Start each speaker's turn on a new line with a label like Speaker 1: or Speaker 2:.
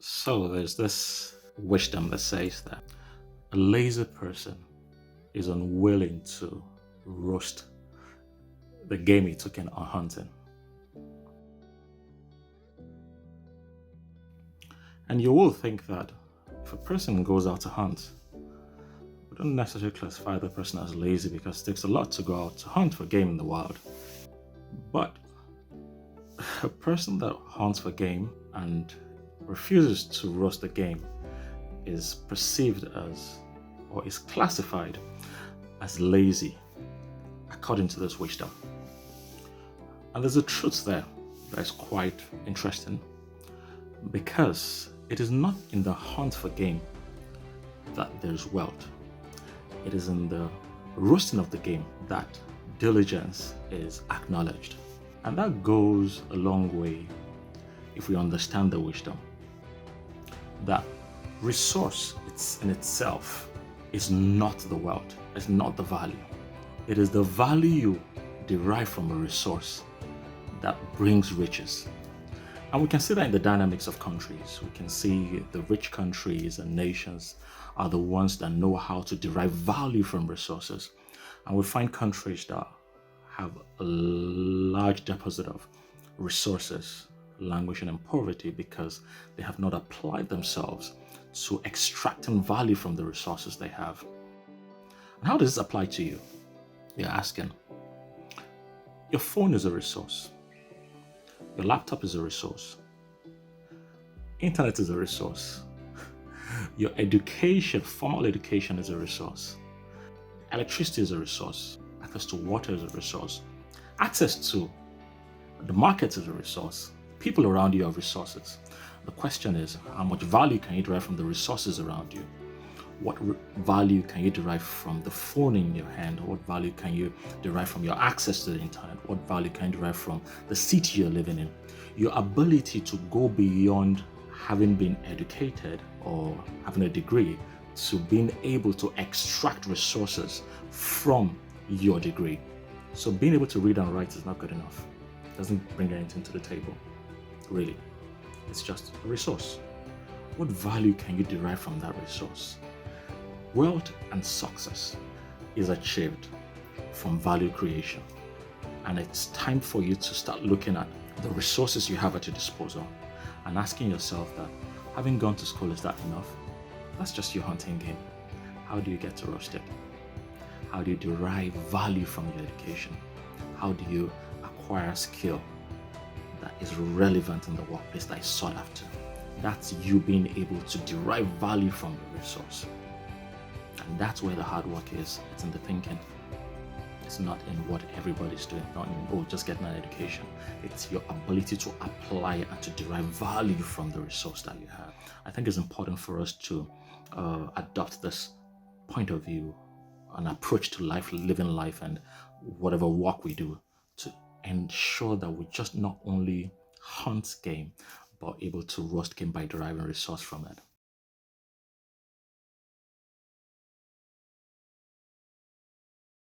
Speaker 1: So there's this wisdom that says that a lazy person is unwilling to roast the game he took in on hunting. And you will think that if a person goes out to hunt, we don't necessarily classify the person as lazy because it takes a lot to go out to hunt for game in the wild. But a person that hunts for game and refuses to roast the game is perceived as, or is classified as lazy, according to this wisdom. And there's a truth there that is quite interesting, because it is not in the hunt for game that there's wealth. It is in the roasting of the game that diligence is acknowledged. And that goes a long way if we understand the wisdom that resource in itself is not the wealth, it's not the value. It is the value you derive from a resource that brings riches. And we can see that in the dynamics of countries. We can see the rich countries and nations are the ones that know how to derive value from resources. And we find countries that have a large deposit of resources languishing in poverty because they have not applied themselves to extracting value from the resources they have. And how does this apply to you? You're asking. Your phone is a resource. Your laptop is a resource. Internet is a resource. Your education, formal education, is a resource. Electricity is a resource. Access to water is a resource. Access to the market is a resource. People around you are resources. The question is, how much value can you derive from the resources around you? What value can you derive from the phone in your hand? What value can you derive from your access to the internet? What value can you derive from the city you're living in? Your ability to go beyond having been educated or having a degree to being able to extract resources from your degree. So being able to read and write is not good enough. It doesn't bring anything to the table, really. It's just a resource. What value can you derive from that resource? Wealth and success is achieved from value creation. And it's time for you to start looking at the resources you have at your disposal and asking yourself that, having gone to school, is that enough? That's just your hunting game. How do you get to roast it? How do you derive value from your education? How do you acquire skill that is relevant in the workplace, that is sought after? That's you being able to derive value from the resource. And that's where the hard work is. It's in the thinking. It's not in what everybody's doing, not in, just getting an education. It's your ability to apply and to derive value from the resource that you have. I think it's important for us to adopt this point of view, an approach to life, living life, and whatever work we do, to ensure that we just not only hunt game, but able to roast game by deriving resource from it.